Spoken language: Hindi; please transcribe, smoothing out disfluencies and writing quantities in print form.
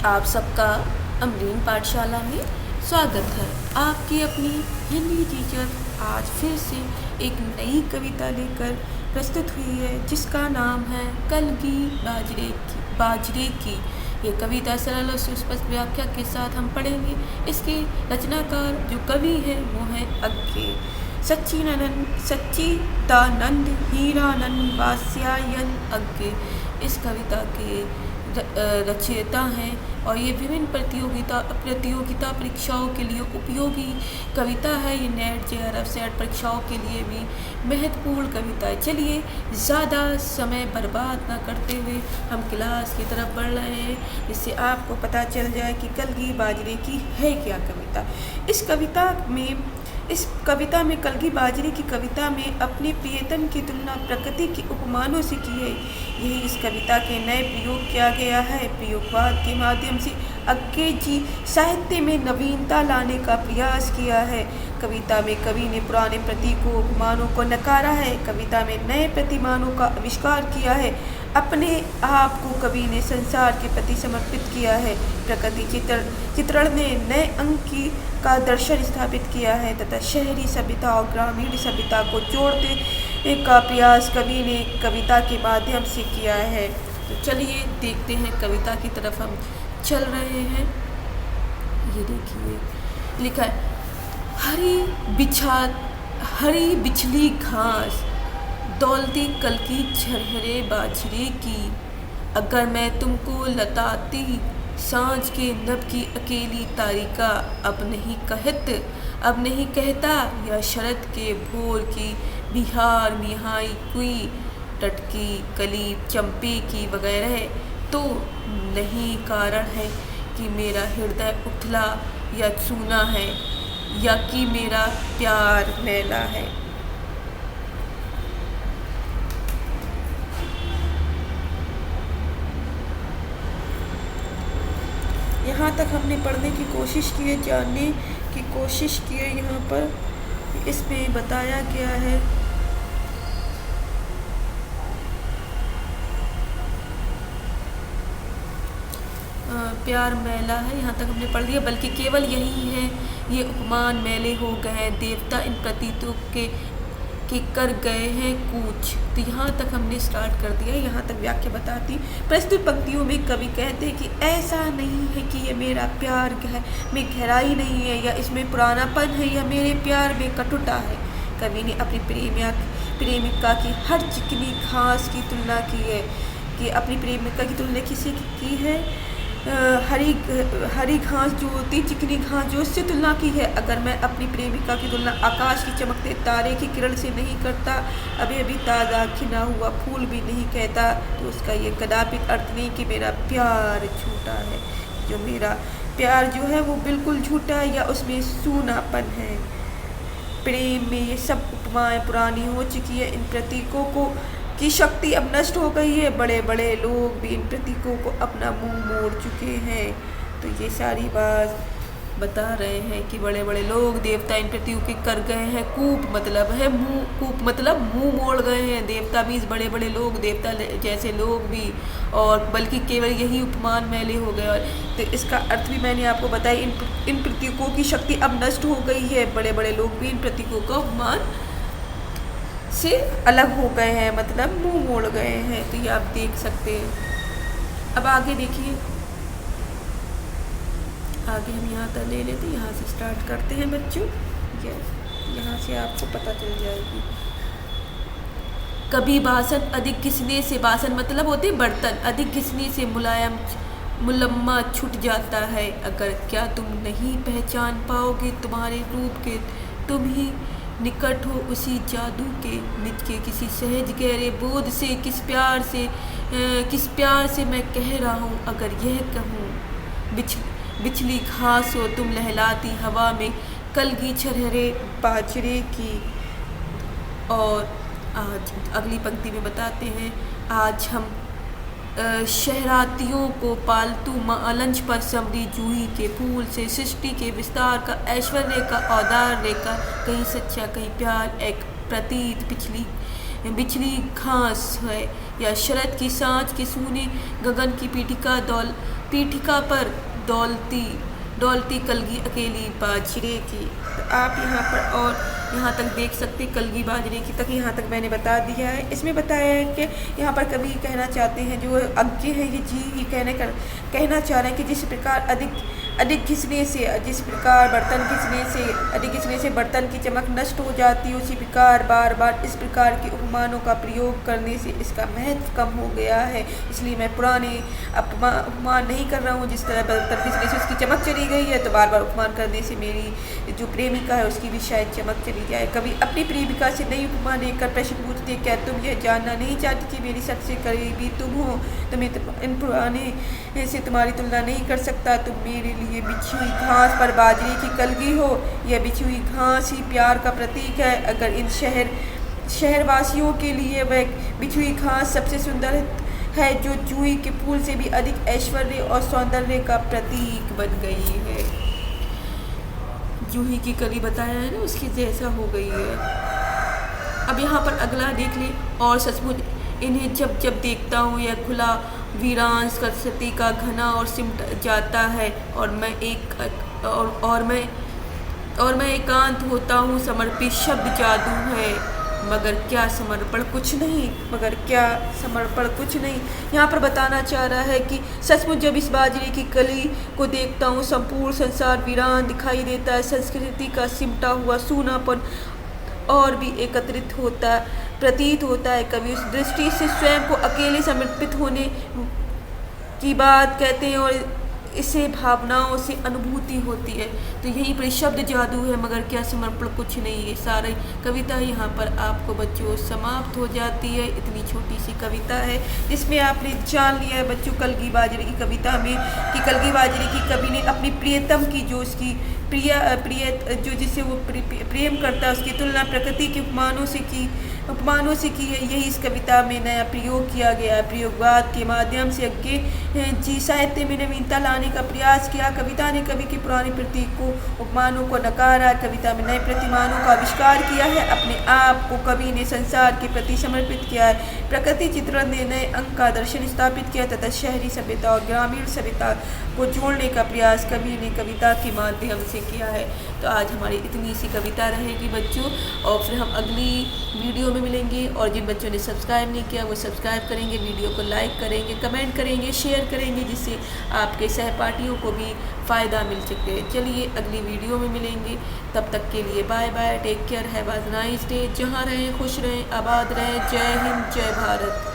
आप सबका अमरीन पाठशाला में स्वागत है। आपकी अपनी हिंदी टीचर आज फिर से एक नई कविता लेकर प्रस्तुत हुई है जिसका नाम है कलगी बाजरे की। ये कविता सरल और सुस्पष्ट व्याख्या के साथ हम पढ़ेंगे। इसके रचनाकार जो कवि हैं वो हैं अज्ञे। सच्चिदानंद हीरानंद वात्स्यायन अज्ञे इस कविता के रचयिता हैं और ये विभिन्न प्रतियोगिता परीक्षाओं के लिए उपयोगी कविता है। ये नेट जेआरएफ सेट परीक्षाओं के लिए भी महत्वपूर्ण कविता है। चलिए ज़्यादा समय बर्बाद ना करते हुए हम क्लास की तरफ बढ़ रहे हैं जिससे आपको पता चल जाए कि कलगी बाजरे की है क्या कविता। इस कविता में कलगी बाजरे की कविता में अपने प्रियतम की तुलना प्रकृति के उपमानों से की है। यही इस कविता के नए प्रयोग किया गया है। प्रयोगवाद के माध्यम से अज्ञे जी साहित्य में नवीनता लाने का प्रयास किया है। कविता में कवि ने पुराने प्रतीकों उपमानों को नकारा है। कविता में नए प्रतिमानों का आविष्कार किया है। अपने आप को कवि ने संसार के प्रति समर्पित किया है। प्रकृति चित्रण ने नए अंक का दर्शन स्थापित किया है तथा शहरी सभ्यता और ग्रामीण सभ्यता को जोड़ने का प्रयास कवि ने कविता के माध्यम से किया है। तो चलिए देखते हैं कविता की तरफ हम चल रहे हैं। ये देखिए लिखा है, हरी बिछली घास दौलती कल की झरहरे बाजरे की। अगर मैं तुमको लताती सांझ के नब की अकेली तारिका अब नहीं कहता या शरद के भोर की बिहार मिहाई कुई टटकी कली चंपे की वगैरह, तो नहीं कारण है कि मेरा हृदय उथला या सूना है या कि मेरा प्यार मैला है। यहाँ तक हमने पढ़ने की कोशिश की है, जानने की कोशिश की है। यहाँ पर इसमें बताया गया है प्यार मैला है, यहाँ तक हमने पढ़ लिया। बल्कि केवल यही है, ये उपमान मैले हो गए हैं, देवता इन प्रतीतों के कर गए हैं कूच। तो यहाँ तक हमने स्टार्ट कर दिया। यहाँ तक व्याख्या बताती। प्रस्तुत पंक्तियों में कवि कहते हैं कि ऐसा नहीं है कि ये मेरा प्यार में गहराई नहीं है या इसमें पुरानापन है या मेरे प्यार में कटुता है। कवि ने अपनी प्रेमिका की हर चिकनी घास की तुलना की है कि अपनी प्रेमिका की तुलना किसी की है हरी घास जो होती, चिकनी घास जो, उससे तुलना की है। अगर मैं अपनी प्रेमिका की तुलना आकाश की चमकते तारे की किरण से नहीं करता, अभी ताज़ा खिला हुआ फूल भी नहीं कहता, तो उसका ये कदापि अर्थ नहीं कि मेरा प्यार झूठा है। जो मेरा प्यार जो है वो बिल्कुल झूठा है या उसमें सूनापन है। प्रेम में ये सब उपमाएं पुरानी हो चुकी है। इन प्रतीकों की शक्ति अब नष्ट हो गई है। बड़े बड़े लोग भी इन प्रतीकों को अपना मुंह मोड़ चुके हैं। तो ये सारी बात बता रहे हैं कि बड़े बड़े लोग देवता इन प्रतीकों के कर गए हैं। कूप मतलब मुंह मोड़ गए हैं। देवता मीन्स बड़े बड़े लोग, देवता जैसे लोग भी, और बल्कि केवल यही उपमान मैले हो गए। तो इसका अर्थ भी मैंने आपको बताया। इन प्रतीकों की शक्ति अब नष्ट हो गई है। बड़े बड़े लोग भी इन प्रतीकों का उपमान से अलग हो गए हैं, मतलब मुंह मोड़ गए हैं। तो ये आप देख सकते हैं। अब आगे देखिए, आगे हम यहाँ तक ले लेते हैं। यहाँ से स्टार्ट करते हैं बच्चों। यहाँ से आपको पता चल जाएगी। कभी बासन अधिक घिसने से, बासन मतलब होते बर्तन, अधिक घिसने से मुलम्मा छूट जाता है। अगर क्या तुम नहीं पहचान पाओगे तुम्हारे रूप के, तुम ही निकट हो उसी जादू के निज के किसी सहज गहरे बोध से। किस प्यार से मैं कह रहा हूँ। अगर यह कहूँ बिछली घास हो तुम लहलाती हवा में, कलगी छरहरे बाजरे की। और आज अगली पंक्ति में बताते हैं, आज हम शहरातियों को पालतू अलंज पर समरी जूही के फूल से सृष्टि के विस्तार का, ऐश्वर्य का, औदार्य का, कहीं सच्चा कहीं प्यार एक प्रतीत बिछड़ी घास है, या शरद की सांझ के सूने गगन की पीठिका पर डोलती कलगी अकेली बाजरे की। तो आप यहाँ पर और यहाँ तक देख सकते कलगी बाजरे की तक यहाँ तक मैंने बता दिया है। इसमें बताया है कि यहाँ पर कवि कहना चाहते हैं, जो अज्ञे है ये जी ही कहना चाह रहे हैं कि जिस प्रकार अधिक घिसने से अधिक घिसने से बर्तन की चमक नष्ट हो जाती है, उसी प्रकार बार बार इस प्रकार के उपमानों का प्रयोग करने से इसका महत्व कम हो गया है। इसलिए मैं पुराने उपमान नहीं कर रहा हूँ। जिस तरह बर्तन घिसने से उसकी चमक चली गई है, तो बार बार उपमान करने से मेरी जो प्रेमिका है उसकी भी शायद चमक चली जाए। कभी अपनी प्रेमिका से नई उपमा देकर प्रश्न पूछते, क्या तुम यह जानना नहीं चाहती कि मेरी सबसे करीबी तुम हो, तो मैं इन पुराने से तुम्हारी तुलना नहीं कर सकता। तुम मेरे लिए बिछी हुई घास पर बाजरे की कलगी हो। यह बिछी हुई घास ही प्यार का प्रतीक है। अगर इन शहरवासियों के लिए वह बिछी हुई घास सबसे सुंदर है, जो जूही के फूल से भी अधिक ऐश्वर्य और सौंदर्य का प्रतीक बन गई है। जूही की कली बताया है ना, उसके जैसा हो गई है। अब यहाँ पर अगला देख ले, और सचमुच इन्हें जब जब देखता हूँ यह खुला वीरान सरस्वती का घना और सिमट जाता है, और मैं एकांत होता हूँ। समर्पित शब्द जादू है, मगर क्या समर्पण कुछ नहीं। यहाँ पर बताना चाह रहा है कि सचमुच जब इस बाजरे की कली को देखता हूँ, संपूर्ण संसार वीरान दिखाई देता है। संस्कृति का सिमटा हुआ सूनापन और भी एकत्रित प्रतीत होता है। कवि उस दृष्टि से स्वयं को अकेले समर्पित होने की बात कहते हैं, और इससे भावनाओं से अनुभूति होती है। तो यही पर शब्द जादू है, मगर क्या समर्पण कुछ नहीं। ये सारी कविता यहाँ पर आपको बच्चों समाप्त हो जाती है। इतनी छोटी सी कविता है जिसमें आपने जान लिया है बच्चों कलगी बाजरे की कविता में कि कलगी बाजरे की कवि ने अपनी प्रियतम की, जो उसकी जो जिससे वो प्रेम करता है, उसकी तुलना प्रकृति के उपमानों से की है। यही इस कविता में नया प्रयोग किया गया है। प्रयोगवाद के माध्यम से जी साहित्य में नवीनता लाने का प्रयास किया। कविता ने कवि के पुराने प्रतीकों उपमानों को नकारा, कविता में नए प्रतिमानों का आविष्कार किया है। अपने आप को कवि ने संसार के प्रति समर्पित किया है। प्रकृति चित्रण ने नए अंक का दर्शन स्थापित किया तथा शहरी सभ्यता और ग्रामीण सभ्यता को जोड़ने का प्रयास कवि ने कविता के माध्यम से किया है। तो आज हमारी इतनी सी कविता रहेगी बच्चों, और फिर हम अगली वीडियो में मिलेंगे। और जिन बच्चों ने सब्सक्राइब नहीं किया वो सब्सक्राइब करेंगे, वीडियो को लाइक करेंगे, कमेंट करेंगे, शेयर करेंगे, जिससे आपके सहपाठियों को भी फ़ायदा मिल सके। चलिए अगली वीडियो में मिलेंगे, तब तक के लिए bye bye, take care, have a nice day. जहाँ रहें खुश रहें, आबाद रहें। जय हिंद, जय भारत।